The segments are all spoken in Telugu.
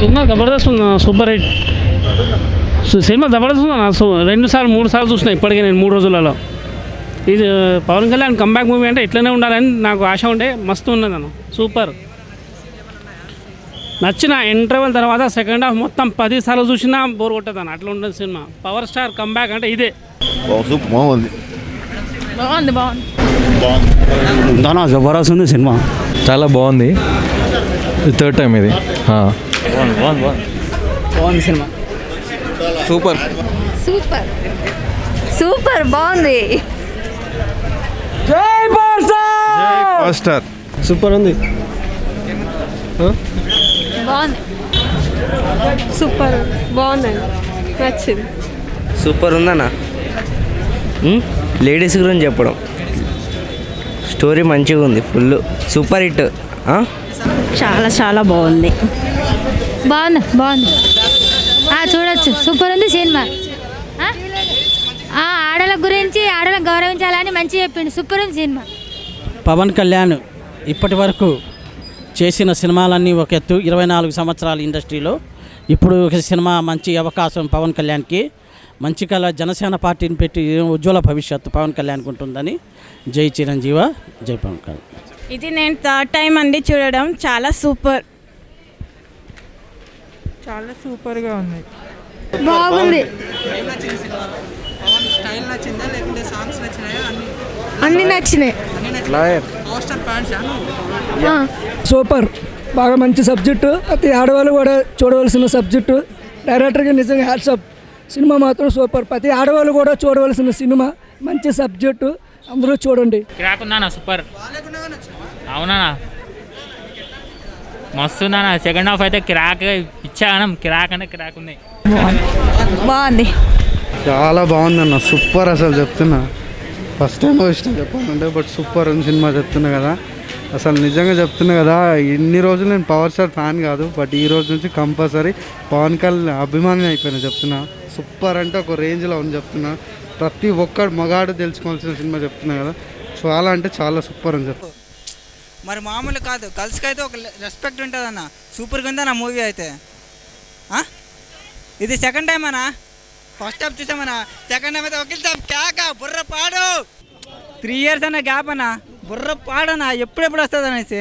సినిమా జబర్దస్త్ ఉందా, సూపర్ హిట్ సినిమా జబర్దస్త్ ఉందా. 2 సార్లు 3 సార్లు చూసిన ఇప్పటికే నేను 3 రోజులలో. ఇది పవన్ కళ్యాణ్ కంబ్యాక్ మూవీ అంటే ఇట్లనే ఉండాలని నాకు ఆశ ఉండే. మస్తు ఉన్నది అన్న, సూపర్ నచ్చిన. ఇంటర్వెల్ తర్వాత సెకండ్ హాఫ్ మొత్తం 10 సార్లు చూసినా బోర్ కొట్టదని అట్లా ఉండదు సినిమా. పవర్ స్టార్ కంబ్యాక్ అంటే ఇదే. బాగుంది జబర్దస్త్ ఉంది సినిమా, చాలా బాగుంది. థర్డ్ టైం ఇది. బాగుంది సినిమా, సూపర్ సూపర్ సూపర్ బాగుంది. స్టార్ సూపర్ ఉంది. బాగుంది సూపర్ బాగుందండి, నచ్చింది. సూపర్ ఉందన్న. లేడీస్ గురించి చెప్పడం, స్టోరీ మంచిగా ఉంది, ఫుల్ సూపర్ హిట్. చాలా చాలా బాగుంది. బాగుంది చూడొచ్చు. సూపర్ ఉంది సినిమా. ఆడల గురించి ఆడలను గౌరవించాలని మంచిగా చెప్పిండు. సూపర్ ఉంది సినిమా. పవన్ కళ్యాణ్ ఇప్పటి వరకు చేసిన సినిమాలన్నీ ఒక ఎత్తు. 24 సంవత్సరాల ఇండస్ట్రీలో ఇప్పుడు ఒక సినిమా మంచి అవకాశం పవన్ కళ్యాణ్కి. మంచి కళ జనసేన పార్టీని పెట్టి ఉజ్వల భవిష్యత్తు పవన్ కళ్యాణ్కి ఉంటుందని. జై చిరంజీవ, జై పవన్ కళ్యాణ్. ఇది నేను థర్డ్ టైం అండి చూడడం. చాలా సూపర్, చాలా సూపర్గా ఉంది. బాగుంది. అన్నీ నచ్చినాయి. సూపర్, బాగా మంచి సబ్జెక్టు. ప్రతి ఆడవాళ్ళు కూడా చూడవలసిన సబ్జెక్టు. డైరెక్టర్కి నిజంగా హ్యాట్సప్. సినిమా మాత్రం సూపర్. ప్రతి ఆడవాళ్ళు కూడా చూడవలసిన సినిమా. మంచి సబ్జెక్టు, అందరూ చూడండి. కిరాకున్నా సూపర్. అవునా మస్తు ఉందా. సెకండ్ హాఫ్ అయితే కిరాక్ ఇచ్చాను. కిరాక్ అంటే కిరాక్ ఉంది. బాగుంది, చాలా బాగుందన్న, సూపర్. అసలు చెప్తున్నా, ఫస్ట్ టైం ఇష్టం చెప్పాలంటే, బట్ సూపర్ ఉంది సినిమా చెప్తున్నా కదా. అసలు నిజంగా చెప్తున్నా కదా, ఇన్ని రోజులు నేను పవర్ స్టార్ ఫ్యాన్ కాదు, బట్ ఈ రోజు నుంచి కంపల్సరీ పవన్ కళ్యాణ్ అభిమాని అయిపోయినా చెప్తున్నా. సూపర్ అంటే ఒక రేంజ్లో ఉంది చెప్తున్నా. ప్రతి ఒక్కడు మగాడు తెలుసుకోవాల్సిన సినిమా చెప్తున్నా కదా. చాలా అంటే చాలా సూపర్ అని చెప్తా. మరి మామూలు కాదు, గర్ల్స్కి అయితే ఒక రెస్పెక్ట్ ఉంటుంది అన్న. సూపర్గా ఉందన్న మూవీ అయితే. ఇది సెకండ్ టైం అన్నా. ఫస్ట్ హాఫ్ చూసామన్నా, సెకండ్ టైం అయితే వకీల్ సాబ్ క్యాకా బుర్ర పాడు. 3 years అన్న గ్యాప్ అన్న, బుర్ర పాడన్నా. ఎప్పుడెప్పుడు వస్తుంది అనేసి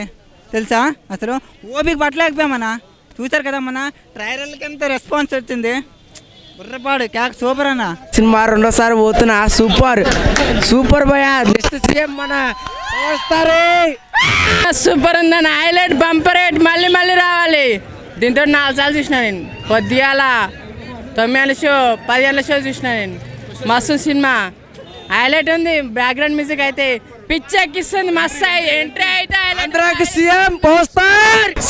తెలుసా. అసలు ఓపిక పట్టలేకపోయామన్నా. చూసారు కదా మన ట్రైలర్లకి ఎంత రెస్పాన్స్ వచ్చింది. బుర్రపాడు క్యాక్ సూపర్ అన్న. సినిమా 2వ పోతున్నా. సూపర్ భయ. నెక్స్ట్ సీఎం మన సూపర్ ఉందన్న. హైలైట్ బంపర్ రేట్ మళ్ళీ రావాలి. దీంతో 4 సార్లు చూసిన నేను. పొద్దుగాల 9 గంటల షో, 10 గంటల షో చూసిన నేను. మస్తు సినిమా, హైలైట్ ఉంది. బ్యాక్గ్రౌండ్ మ్యూజిక్ అయితే పిచ్చెక్కిస్తుంది. మస్తు ఎంట్రీ అయితే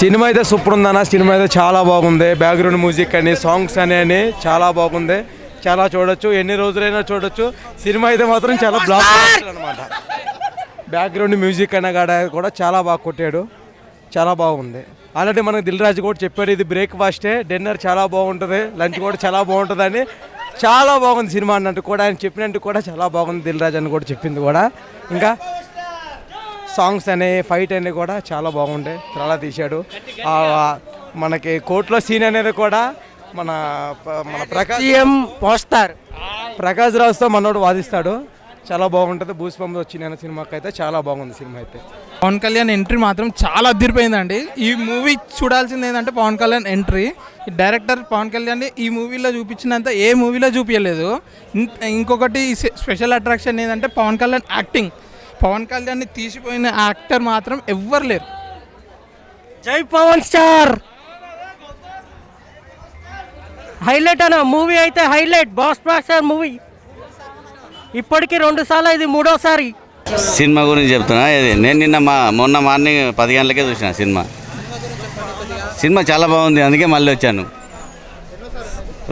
సినిమా అయితే సూపర్ ఉందన్న. సినిమా అయితే చాలా బాగుంది. బ్యాక్గ్రౌండ్ మ్యూజిక్ అని, సాంగ్స్ అని చాలా బాగుంది. చాలా చూడొచ్చు, ఎన్ని రోజులైనా చూడొచ్చు. సినిమా అయితే మాత్రం చాలా బ్లాక్ అనమాట. బ్యాక్గ్రౌండ్ మ్యూజిక్ అయినా కూడా చాలా బాగా కొట్టాడు. చాలా బాగుంది. ఆల్రెడీ మనకు దిల్ రాజు కూడా చెప్పాడు, ఇది బ్రేక్ఫాస్టే, డిన్నర్ చాలా బాగుంటుంది, లంచ్ కూడా చాలా బాగుంటుంది అని. చాలా బాగుంది సినిమా అన్నట్టు కూడా ఆయన చెప్పినట్టు కూడా చాలా బాగుంది. దిల్ రాజు అని కూడా చెప్పింది కూడా. ఇంకా సాంగ్స్ అనే, ఫైట్ అనేది కూడా చాలా బాగుంటాయి. చాలా తీశాడు. మనకి కోర్టులో సీన్ అనేది కూడా మన ప్రకాష్ రాజ్తో మనోడు వాదిస్తాడు. చాలా బాగుంటుంది. భూస్వామి వచ్చిన సినిమాకి అయితే చాలా బాగుంది సినిమా అయితే. పవన్ కళ్యాణ్ ఎంట్రీ మాత్రం చాలా అదిరిపోయిందండి. ఈ మూవీ చూడాల్సింది ఏంటంటే పవన్ కళ్యాణ్ ఎంట్రీ. డైరెక్టర్ పవన్ కళ్యాణ్ ఈ మూవీలో చూపించినంత ఏ మూవీలో చూపించలేదు. ఇంకొకటి స్పెషల్ అట్రాక్షన్ ఏంటంటే పవన్ కళ్యాణ్ యాక్టింగ్. పవన్ కళ్యాణ్ని తీసిపోయిన యాక్టర్ మాత్రం ఎవ్వరు లేరు. జై పవన్ స్టార్. హైలైట్ అన్న మూవీ అయితే హైలైట్. బాస్టర్ మూవీ ఇప్పటికీ 2 సార్లు, ఇది 3వసారి. సినిమా గురించి చెప్తున్నా. నేను మొన్న మార్నింగ్ 10 గంటలకే చూసిన సినిమా చాలా బాగుంది. అందుకే మళ్ళీ వచ్చాను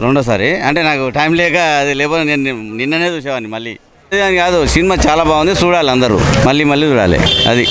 2వసారి. అంటే నాకు టైం లేక, అది లేకపోతే నేను నిన్ననే చూసేవాడిని. మళ్ళీ కాదు, సినిమా చాలా బాగుంది. చూడాలి అందరూ, మళ్ళీ చూడాలి. అది